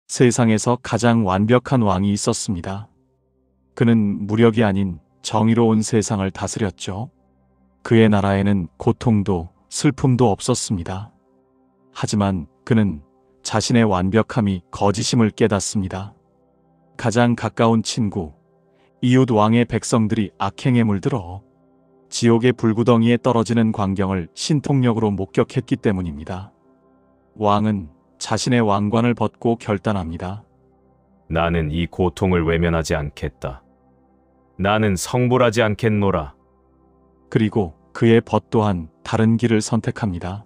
세상에서 가장 완벽한 왕이 있었습니다. 그는 무력이 아닌 정의로 온 세상을 다스렸죠. 그의 나라에는 고통도 슬픔도 없었습니다. 하지만 그는 자신의 완벽함이 거짓임을 깨닫습니다. 가장 가까운 친구, 이웃 왕의 백성들이 악행에 물들어 지옥의 불구덩이에 떨어지는 광경을 신통력으로 목격했기 때문입니다. 왕은 자신의 왕관을 벗고 결단합니다. 나는 이 고통을 외면하지 않겠다. 나는 성불하지 않겠노라. 그리고 그의 벗 또한 다른 길을 선택합니다.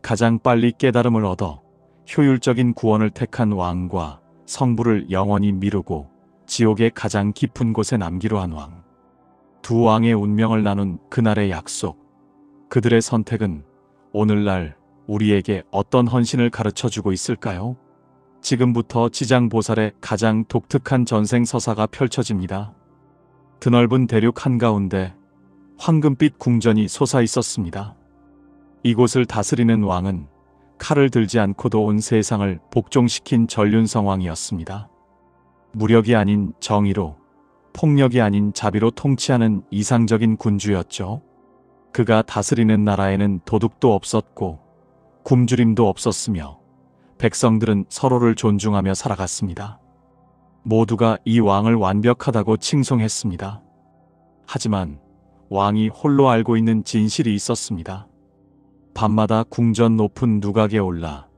가장 빨리 깨달음을 얻어 효율적인 구원을 택한 왕과 성불을 영원히 미루고 지옥의 가장 깊은 곳에 남기로 한 왕. 두 왕의 운명을 나눈 그날의 약속. 그들의 선택은 오늘날 우리에게 어떤 헌신을 가르쳐주고 있을까요? 지금부터 지장보살의 가장 독특한 전생서사가 펼쳐집니다. 드넓은 대륙 한가운데 황금빛 궁전이 솟아 있었습니다. 이곳을 다스리는 왕은 칼을 들지 않고도 온 세상을 복종시킨 전륜성왕이었습니다. 무력이 아닌 정의로, 폭력이 아닌 자비로 통치하는 이상적인 군주였죠. 그가 다스리는 나라에는 도둑도 없었고 굶주림도 없었으며 백성들은 서로를 존중하며 살아갔습니다. 모두가 이 왕을 완벽하다고 칭송했습니다. 하지만 왕이 홀로 알고 있는 진실이 있었습니다. 밤마다 궁전 높은 누각에 올라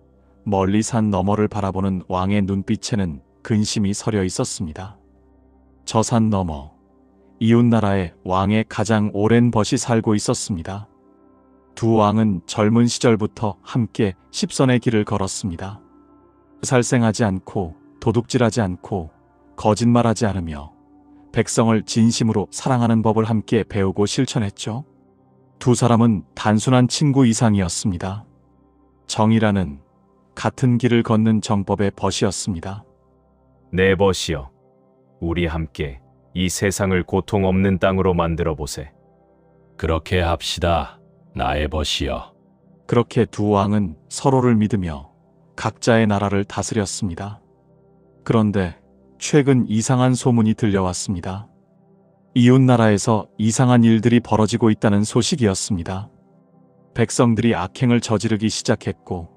멀리 산 너머를 바라보는 왕의 눈빛에는 근심이 서려 있었습니다. 저 산 너머, 이웃나라에 왕의 가장 오랜 벗이 살고 있었습니다. 두 왕은 젊은 시절부터 함께 십선의 길을 걸었습니다. 살생하지 않고 도둑질하지 않고 거짓말하지 않으며 백성을 진심으로 사랑하는 법을 함께 배우고 실천했죠. 두 사람은 단순한 친구 이상이었습니다. 정이라는 같은 길을 걷는 정법의 벗이었습니다. 내 벗이여, 우리 함께 이 세상을 고통 없는 땅으로 만들어 보세. 그렇게 합시다. 나의 벗이여. 그렇게 두 왕은 서로를 믿으며 각자의 나라를 다스렸습니다. 그런데 최근 이상한 소문이 들려왔습니다. 이웃나라에서 이상한 일들이 벌어지고 있다는 소식이었습니다. 백성들이 악행을 저지르기 시작했고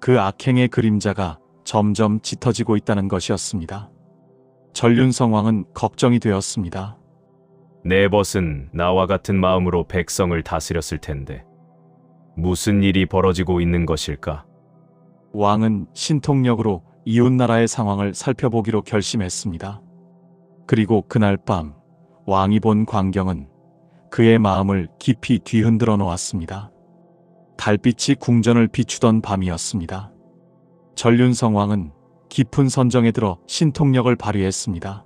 그 악행의 그림자가 점점 짙어지고 있다는 것이었습니다. 전륜성왕은 걱정이 되었습니다. 내 벗은 나와 같은 마음으로 백성을 다스렸을 텐데 무슨 일이 벌어지고 있는 것일까? 왕은 신통력으로 이웃나라의 상황을 살펴보기로 결심했습니다. 그리고 그날 밤 왕이 본 광경은 그의 마음을 깊이 뒤흔들어 놓았습니다. 달빛이 궁전을 비추던 밤이었습니다. 전륜성왕은 깊은 선정에 들어 신통력을 발휘했습니다.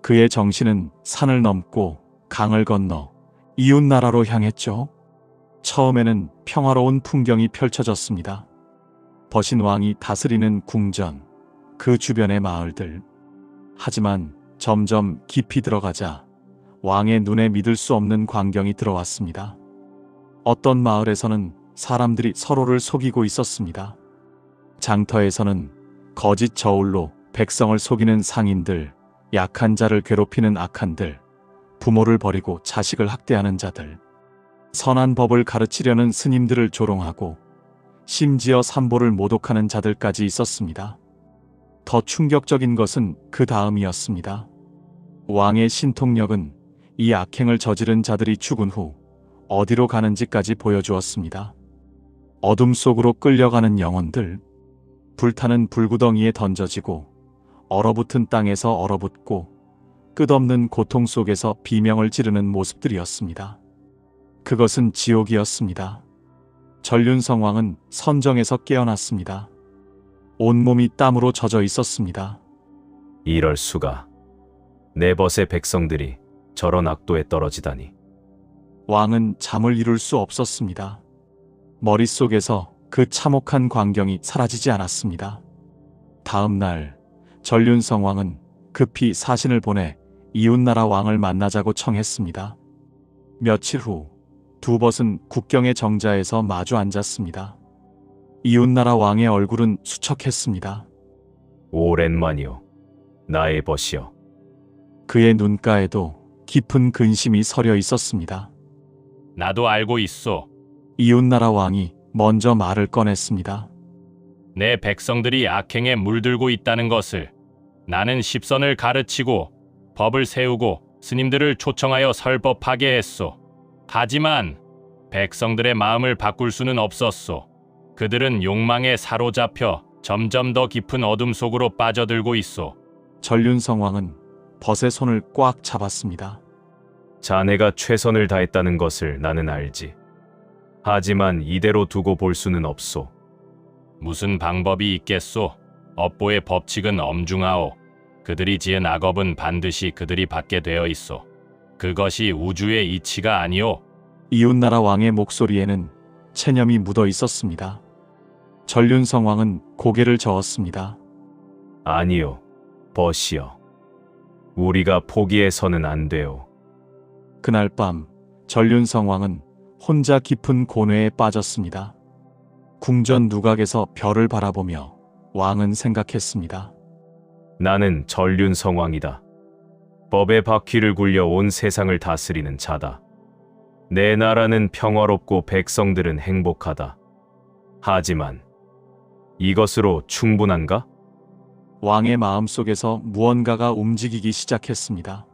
그의 정신은 산을 넘고 강을 건너 이웃나라로 향했죠. 처음에는 평화로운 풍경이 펼쳐졌습니다. 벗인 왕이 다스리는 궁전, 그 주변의 마을들. 하지만 점점 깊이 들어가자 왕의 눈에 믿을 수 없는 광경이 들어왔습니다. 어떤 마을에서는 사람들이 서로를 속이고 있었습니다. 장터에서는 거짓 저울로 백성을 속이는 상인들, 약한 자를 괴롭히는 악한들, 부모를 버리고 자식을 학대하는 자들, 선한 법을 가르치려는 스님들을 조롱하고 심지어 산보를 모독하는 자들까지 있었습니다. 더 충격적인 것은 그 다음이었습니다. 왕의 신통력은 이 악행을 저지른 자들이 죽은 후 어디로 가는지까지 보여주었습니다. 어둠 속으로 끌려가는 영혼들, 불타는 불구덩이에 던져지고 얼어붙은 땅에서 얼어붙고 끝없는 고통 속에서 비명을 지르는 모습들이었습니다. 그것은 지옥이었습니다. 전륜성왕은 선정에서 깨어났습니다. 온몸이 땀으로 젖어 있었습니다. 이럴 수가. 내 벗의 백성들이 저런 악도에 떨어지다니. 왕은 잠을 이룰 수 없었습니다. 머릿속에서 그 참혹한 광경이 사라지지 않았습니다. 다음 날 전륜성왕은 급히 사신을 보내 이웃나라 왕을 만나자고 청했습니다. 며칠 후 두 벗은 국경의 정자에서 마주 앉았습니다. 이웃나라 왕의 얼굴은 수척했습니다. 오랜만이요. 나의 벗이여. 그의 눈가에도 깊은 근심이 서려 있었습니다. 나도 알고 있소. 이웃나라 왕이 먼저 말을 꺼냈습니다. 내 백성들이 악행에 물들고 있다는 것을. 나는 십선을 가르치고 법을 세우고 스님들을 초청하여 설법하게 했소. 하지만 백성들의 마음을 바꿀 수는 없었소. 그들은 욕망에 사로잡혀 점점 더 깊은 어둠 속으로 빠져들고 있소. 전륜성 왕은 벗의 손을 꽉 잡았습니다. 자네가 최선을 다했다는 것을 나는 알지. 하지만 이대로 두고 볼 수는 없소. 무슨 방법이 있겠소? 업보의 법칙은 엄중하오. 그들이 지은 악업은 반드시 그들이 받게 되어 있소. 그것이 우주의 이치가 아니오. 이웃나라 왕의 목소리에는 체념이 묻어 있었습니다. 전륜성 왕은 고개를 저었습니다. 아니요, 벗이여. 우리가 포기해서는 안 돼요. 그날 밤 전륜성 왕은 혼자 깊은 고뇌에 빠졌습니다. 궁전 누각에서 별을 바라보며 왕은 생각했습니다. 나는 전륜성왕이다. 법의 바퀴를 굴려 온 세상을 다스리는 자다. 내 나라는 평화롭고 백성들은 행복하다. 하지만 이것으로 충분한가? 왕의 마음속에서 무언가가 움직이기 시작했습니다.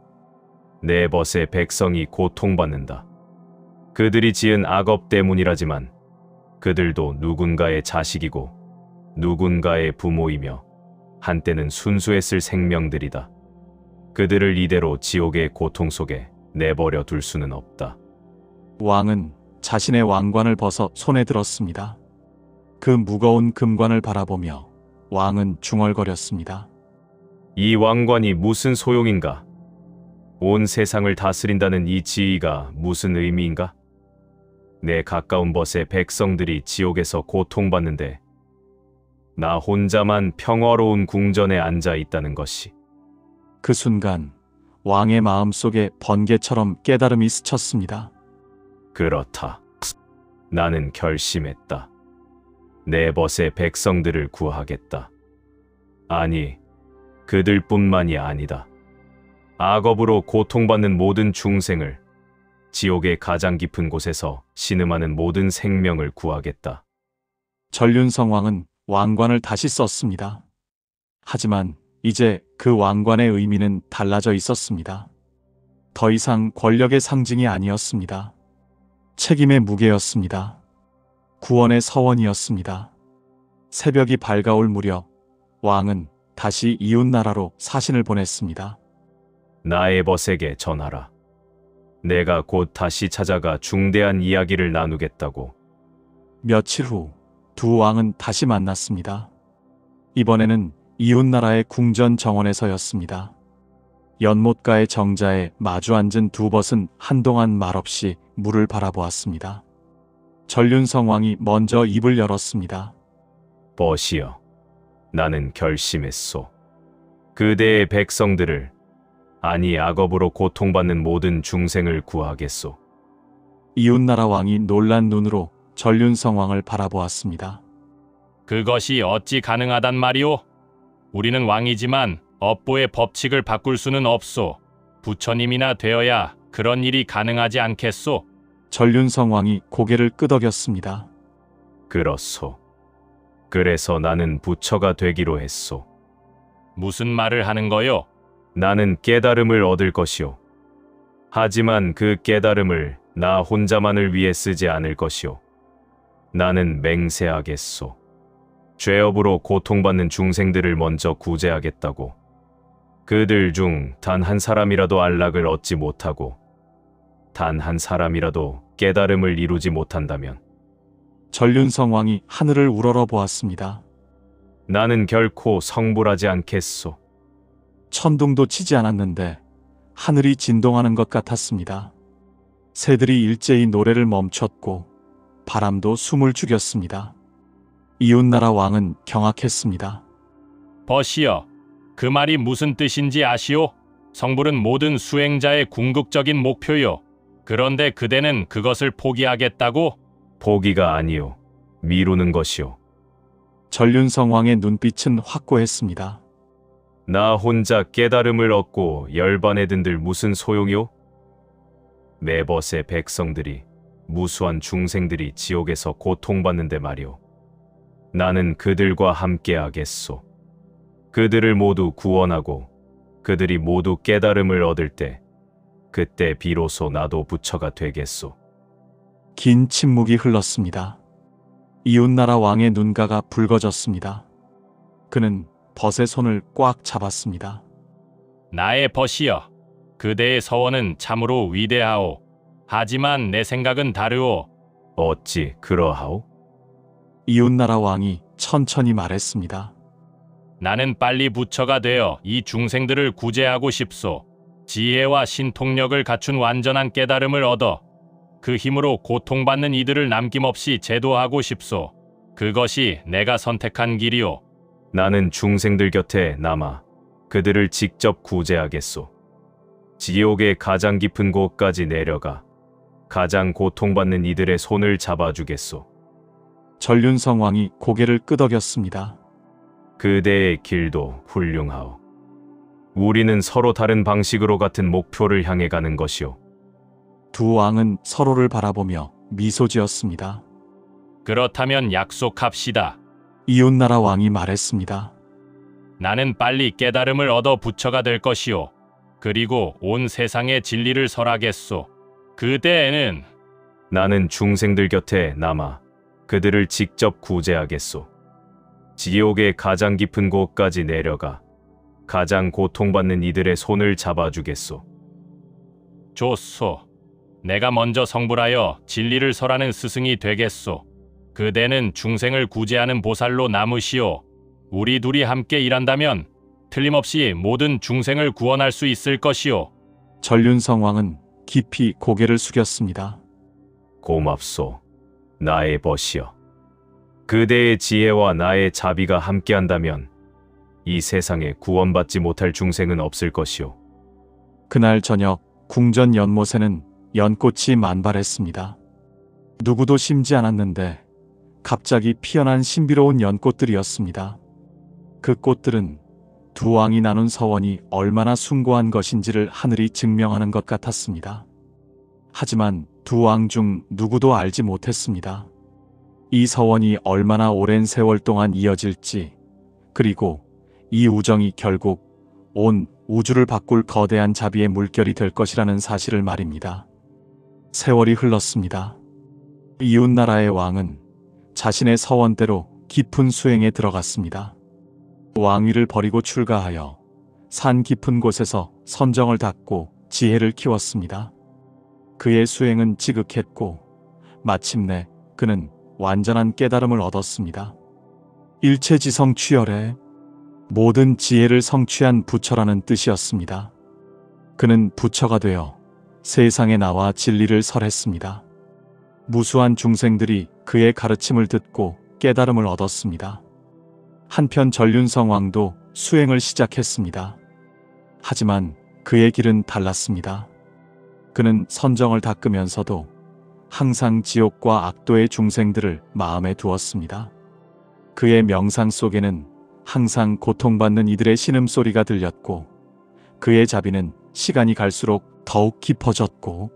내 벗의 백성이 고통받는다. 그들이 지은 악업 때문이라지만 그들도 누군가의 자식이고 누군가의 부모이며 한때는 순수했을 생명들이다. 그들을 이대로 지옥의 고통 속에 내버려 둘 수는 없다. 왕은 자신의 왕관을 벗어 손에 들었습니다. 그 무거운 금관을 바라보며 왕은 중얼거렸습니다. 이 왕관이 무슨 소용인가? 온 세상을 다스린다는 이 지위가 무슨 의미인가? 내 가까운 벗의 백성들이 지옥에서 고통받는데 나 혼자만 평화로운 궁전에 앉아 있다는 것이. 그 순간 왕의 마음속에 번개처럼 깨달음이 스쳤습니다. 그렇다. 나는 결심했다. 내 벗의 백성들을 구하겠다. 아니, 그들뿐만이 아니다. 악업으로 고통받는 모든 중생을, 지옥의 가장 깊은 곳에서 신음하는 모든 생명을 구하겠다. 전륜성 왕은 왕관을 다시 썼습니다. 하지만 이제 그 왕관의 의미는 달라져 있었습니다. 더 이상 권력의 상징이 아니었습니다. 책임의 무게였습니다. 구원의 서원이었습니다. 새벽이 밝아올 무렵 왕은 다시 이웃나라로 사신을 보냈습니다. 나의 벗에게 전하라. 내가 곧 다시 찾아가 중대한 이야기를 나누겠다고. 며칠 후 두 왕은 다시 만났습니다. 이번에는 이웃나라의 궁전 정원에서였습니다. 연못가의 정자에 마주 앉은 두 벗은 한동안 말없이 물을 바라보았습니다. 전륜성 왕이 먼저 입을 열었습니다. 벗이여, 나는 결심했소. 그대의 백성들을, 아니 악업으로 고통받는 모든 중생을 구하겠소. 이웃나라 왕이 놀란 눈으로 전륜성 왕을 바라보았습니다. 그것이 어찌 가능하단 말이오? 우리는 왕이지만 업보의 법칙을 바꿀 수는 없소. 부처님이나 되어야 그런 일이 가능하지 않겠소? 전륜성 왕이 고개를 끄덕였습니다. 그렇소. 그래서 나는 부처가 되기로 했소. 무슨 말을 하는 거요? 나는 깨달음을 얻을 것이오. 하지만 그 깨달음을 나 혼자만을 위해 쓰지 않을 것이오. 나는 맹세하겠소. 죄업으로 고통받는 중생들을 먼저 구제하겠다고. 그들 중 단 한 사람이라도 안락을 얻지 못하고 단 한 사람이라도 깨달음을 이루지 못한다면 전륜성 왕이 하늘을 우러러 보았습니다. 나는 결코 성불하지 않겠소. 천둥도 치지 않았는데 하늘이 진동하는 것 같았습니다. 새들이 일제히 노래를 멈췄고 바람도 숨을 죽였습니다. 이웃나라 왕은 경악했습니다. 벗이여, 그 말이 무슨 뜻인지 아시오? 성불은 모든 수행자의 궁극적인 목표요. 그런데 그대는 그것을 포기하겠다고? 포기가 아니오. 미루는 것이오. 전륜성 왕의 눈빛은 확고했습니다. 나 혼자 깨달음을 얻고 열반해든들 무슨 소용이오? 매벗의 백성들이 무수한 중생들이 지옥에서 고통받는데 말이오. 나는 그들과 함께하겠소. 그들을 모두 구원하고 그들이 모두 깨달음을 얻을 때 그때 비로소 나도 부처가 되겠소. 긴 침묵이 흘렀습니다. 이웃나라 왕의 눈가가 붉어졌습니다. 그는 벗의 손을 꽉 잡았습니다. 나의 벗이여, 그대의 서원은 참으로 위대하오. 하지만 내 생각은 다르오. 어찌 그러하오? 이웃나라 왕이 천천히 말했습니다. 나는 빨리 부처가 되어 이 중생들을 구제하고 싶소. 지혜와 신통력을 갖춘 완전한 깨달음을 얻어 그 힘으로 고통받는 이들을 남김없이 제도하고 싶소. 그것이 내가 선택한 길이오. 나는 중생들 곁에 남아 그들을 직접 구제하겠소. 지옥의 가장 깊은 곳까지 내려가 가장 고통받는 이들의 손을 잡아주겠소. 전륜성 왕이 고개를 끄덕였습니다. 그대의 길도 훌륭하오. 우리는 서로 다른 방식으로 같은 목표를 향해 가는 것이오. 두 왕은 서로를 바라보며 미소 지었습니다. 그렇다면 약속합시다. 이웃나라 왕이 말했습니다. 나는 빨리 깨달음을 얻어 부처가 될 것이오. 그리고 온 세상에 진리를 설하겠소. 그때에는 나는 중생들 곁에 남아 그들을 직접 구제하겠소. 지옥의 가장 깊은 곳까지 내려가 가장 고통받는 이들의 손을 잡아주겠소. 좋소. 내가 먼저 성불하여 진리를 설하는 스승이 되겠소. 그대는 중생을 구제하는 보살로 남으시오. 우리 둘이 함께 일한다면 틀림없이 모든 중생을 구원할 수 있을 것이오. 전륜성 왕은 깊이 고개를 숙였습니다. 고맙소. 나의 벗이여. 그대의 지혜와 나의 자비가 함께한다면 이 세상에 구원받지 못할 중생은 없을 것이오. 그날 저녁 궁전 연못에는 연꽃이 만발했습니다. 누구도 심지 않았는데 갑자기 피어난 신비로운 연꽃들이었습니다. 그 꽃들은 두 왕이 나눈 서원이 얼마나 숭고한 것인지를 하늘이 증명하는 것 같았습니다. 하지만 두 왕 중 누구도 알지 못했습니다. 이 서원이 얼마나 오랜 세월 동안 이어질지, 그리고 이 우정이 결국 온 우주를 바꿀 거대한 자비의 물결이 될 것이라는 사실을 말입니다. 세월이 흘렀습니다. 이웃나라의 왕은 자신의 서원대로 깊은 수행에 들어갔습니다. 왕위를 버리고 출가하여 산 깊은 곳에서 선정을 닦고 지혜를 키웠습니다. 그의 수행은 지극했고 마침내 그는 완전한 깨달음을 얻었습니다. 일체지성 취열에 모든 지혜를 성취한 부처라는 뜻이었습니다. 그는 부처가 되어 세상에 나와 진리를 설했습니다. 무수한 중생들이 그의 가르침을 듣고 깨달음을 얻었습니다. 한편 전륜성 왕도 수행을 시작했습니다. 하지만 그의 길은 달랐습니다. 그는 선정을 닦으면서도 항상 지옥과 악도의 중생들을 마음에 두었습니다. 그의 명상 속에는 항상 고통받는 이들의 신음소리가 들렸고 그의 자비는 시간이 갈수록 더욱 깊어졌고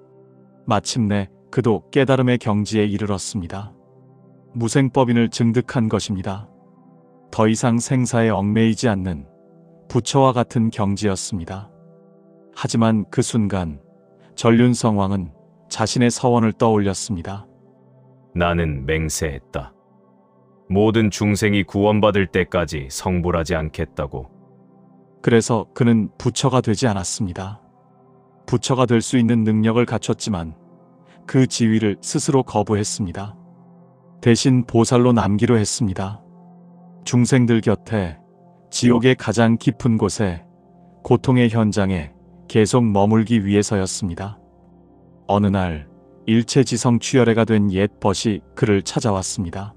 마침내 그도 깨달음의 경지에 이르렀습니다. 무생법인을 증득한 것입니다. 더 이상 생사에 얽매이지 않는 부처와 같은 경지였습니다. 하지만 그 순간 전륜성 왕은 자신의 서원을 떠올렸습니다. 나는 맹세했다. 모든 중생이 구원받을 때까지 성불하지 않겠다고. 그래서 그는 부처가 되지 않았습니다. 부처가 될 수 있는 능력을 갖췄지만 그 지위를 스스로 거부했습니다. 대신 보살로 남기로 했습니다. 중생들 곁에, 지옥의 가장 깊은 곳에, 고통의 현장에 계속 머물기 위해서였습니다. 어느 날 일체지성 취열애가 된 옛 벗이 그를 찾아왔습니다.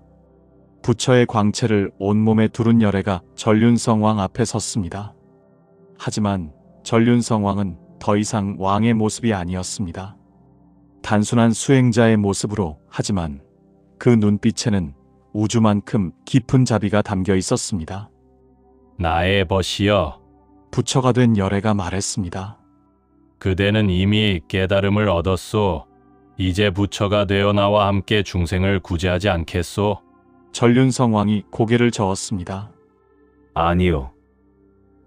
부처의 광채를 온몸에 두른 열애가 전륜성 왕 앞에 섰습니다. 하지만 전륜성 왕은 더 이상 왕의 모습이 아니었습니다. 단순한 수행자의 모습으로, 하지만 그 눈빛에는 우주만큼 깊은 자비가 담겨 있었습니다. 나의 벗이여, 부처가 된 열애가 말했습니다. 그대는 이미 깨달음을 얻었소. 이제 부처가 되어 나와 함께 중생을 구제하지 않겠소? 전륜성왕이 고개를 저었습니다. 아니요.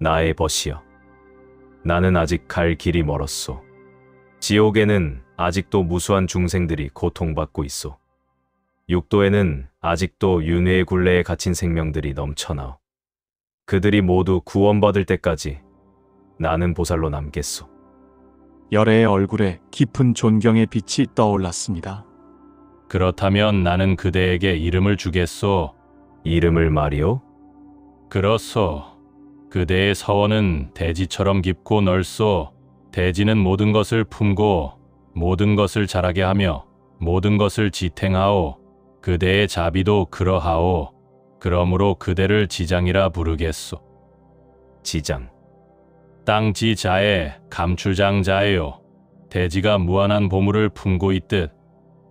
나의 벗이여. 나는 아직 갈 길이 멀었소. 지옥에는 아직도 무수한 중생들이 고통받고 있소. 육도에는 아직도 윤회의 굴레에 갇힌 생명들이 넘쳐나오. 그들이 모두 구원받을 때까지 나는 보살로 남겠소. 열애의 얼굴에 깊은 존경의 빛이 떠올랐습니다. 그렇다면 나는 그대에게 이름을 주겠소. 이름을 말이오? 그렇소. 그대의 서원은 대지처럼 깊고 넓소. 대지는 모든 것을 품고 모든 것을 자라게 하며 모든 것을 지탱하오. 그대의 자비도 그러하오. 그러므로 그대를 지장이라 부르겠소. 지장. 땅지자의 감출장자예요. 대지가 무한한 보물을 품고 있듯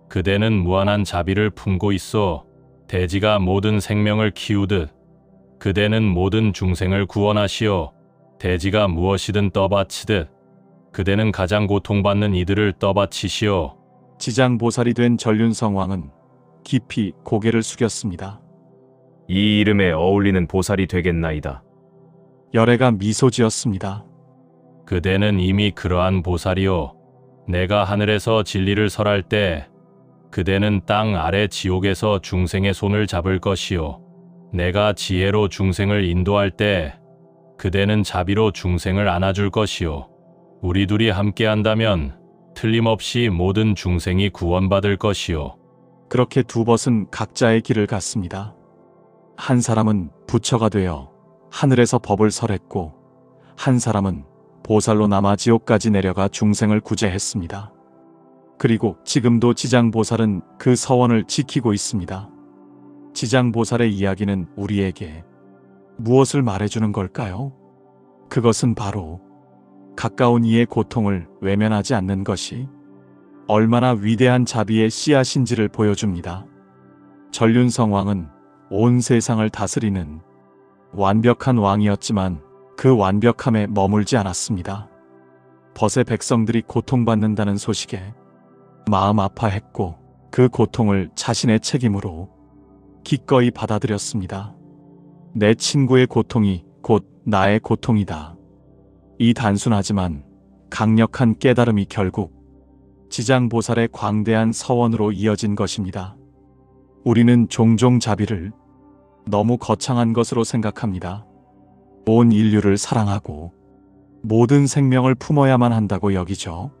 그대는 무한한 자비를 품고 있어. 대지가 모든 생명을 키우듯 그대는 모든 중생을 구원하시오. 대지가 무엇이든 떠받치듯 그대는 가장 고통받는 이들을 떠받치시오. 지장보살이 된 전륜성왕은 깊이 고개를 숙였습니다. 이 이름에 어울리는 보살이 되겠나이다. 열애가 미소 지었습니다. 그대는 이미 그러한 보살이오. 내가 하늘에서 진리를 설할 때 그대는 땅 아래 지옥에서 중생의 손을 잡을 것이오. 내가 지혜로 중생을 인도할 때 그대는 자비로 중생을 안아줄 것이오. 우리 둘이 함께한다면 틀림없이 모든 중생이 구원받을 것이오. 그렇게 두 벗은 각자의 길을 갔습니다. 한 사람은 부처가 되어 하늘에서 법을 설했고 한 사람은 보살로 남아 지옥까지 내려가 중생을 구제했습니다. 그리고 지금도 지장보살은 그 서원을 지키고 있습니다. 지장보살의 이야기는 우리에게 무엇을 말해주는 걸까요? 그것은 바로 가까운 이의 고통을 외면하지 않는 것이 얼마나 위대한 자비의 씨앗인지를 보여줍니다. 전륜성왕은 온 세상을 다스리는 완벽한 왕이었지만 그 완벽함에 머물지 않았습니다. 벗의 백성들이 고통받는다는 소식에 마음 아파했고 그 고통을 자신의 책임으로 기꺼이 받아들였습니다. 내 친구의 고통이 곧 나의 고통이다. 이 단순하지만 강력한 깨달음이 결국 지장보살의 광대한 서원으로 이어진 것입니다. 우리는 종종 자비를 너무 거창한 것으로 생각합니다. 온 인류를 사랑하고 모든 생명을 품어야만 한다고 여기죠.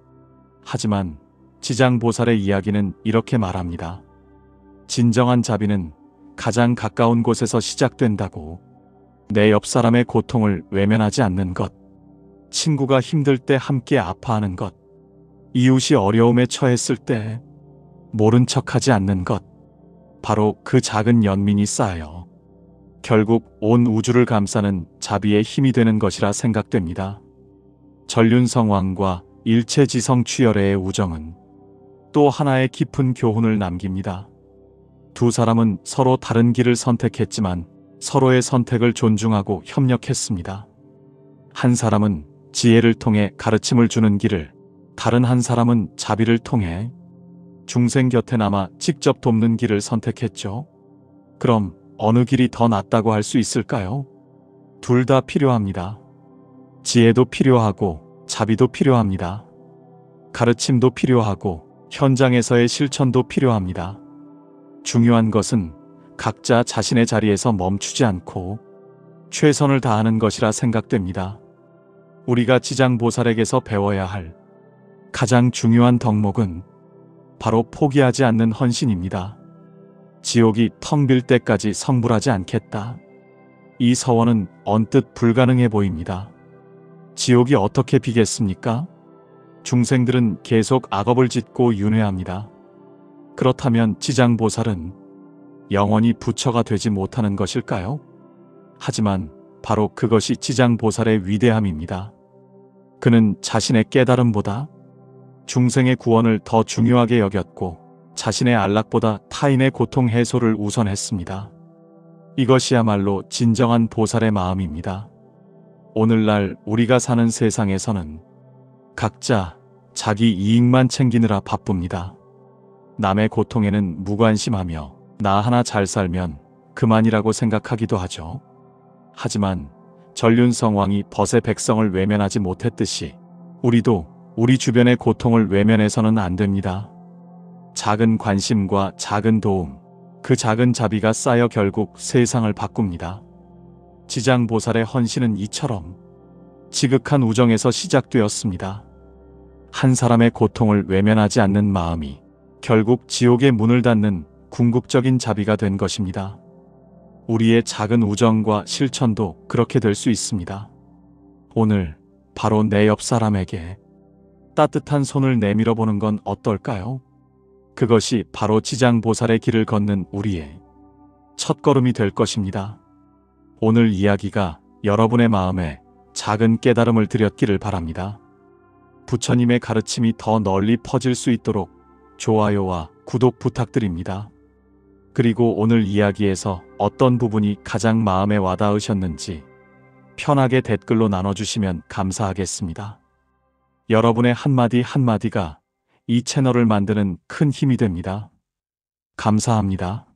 하지만 지장보살의 이야기는 이렇게 말합니다. 진정한 자비는 가장 가까운 곳에서 시작된다고. 내 옆 사람의 고통을 외면하지 않는 것, 친구가 힘들 때 함께 아파하는 것, 이웃이 어려움에 처했을 때 모른 척하지 않는 것, 바로 그 작은 연민이 쌓여 결국 온 우주를 감싸는 자비의 힘이 되는 것이라 생각됩니다. 전륜성왕과 일체지성 취열의 우정은 또 하나의 깊은 교훈을 남깁니다. 두 사람은 서로 다른 길을 선택했지만 서로의 선택을 존중하고 협력했습니다. 한 사람은 지혜를 통해 가르침을 주는 길을, 다른 한 사람은 자비를 통해 중생 곁에 남아 직접 돕는 길을 선택했죠. 그럼 어느 길이 더 낫다고 할 수 있을까요? 둘 다 필요합니다. 지혜도 필요하고 자비도 필요합니다. 가르침도 필요하고 현장에서의 실천도 필요합니다. 중요한 것은 각자 자신의 자리에서 멈추지 않고 최선을 다하는 것이라 생각됩니다. 우리가 지장보살에게서 배워야 할 가장 중요한 덕목은 바로 포기하지 않는 헌신입니다. 지옥이 텅 빌 때까지 성불하지 않겠다. 이 서원은 언뜻 불가능해 보입니다. 지옥이 어떻게 비겠습니까? 중생들은 계속 악업을 짓고 윤회합니다. 그렇다면 지장보살은 영원히 부처가 되지 못하는 것일까요? 하지만 바로 그것이 지장보살의 위대함입니다. 그는 자신의 깨달음보다 중생의 구원을 더 중요하게 여겼고 자신의 안락보다 타인의 고통 해소를 우선했습니다. 이것이야말로 진정한 보살의 마음입니다. 오늘날 우리가 사는 세상에서는 각자 자기 이익만 챙기느라 바쁩니다. 남의 고통에는 무관심하며 나 하나 잘 살면 그만이라고 생각하기도 하죠. 하지만 전륜성왕이 벗의 백성을 외면하지 못했듯이 우리도 우리 주변의 고통을 외면해서는 안 됩니다. 작은 관심과 작은 도움, 그 작은 자비가 쌓여 결국 세상을 바꿉니다. 지장보살의 헌신은 이처럼 지극한 우정에서 시작되었습니다. 한 사람의 고통을 외면하지 않는 마음이 결국 지옥의 문을 닫는 궁극적인 자비가 된 것입니다. 우리의 작은 우정과 실천도 그렇게 될 수 있습니다. 오늘 바로 내 옆 사람에게 따뜻한 손을 내밀어 보는 건 어떨까요? 그것이 바로 지장보살의 길을 걷는 우리의 첫걸음이 될 것입니다. 오늘 이야기가 여러분의 마음에 작은 깨달음을 드렸기를 바랍니다. 부처님의 가르침이 더 널리 퍼질 수 있도록 좋아요와 구독 부탁드립니다. 그리고 오늘 이야기에서 어떤 부분이 가장 마음에 와닿으셨는지 편하게 댓글로 나눠주시면 감사하겠습니다. 여러분의 한마디 한마디가 이 채널을 만드는 큰 힘이 됩니다. 감사합니다.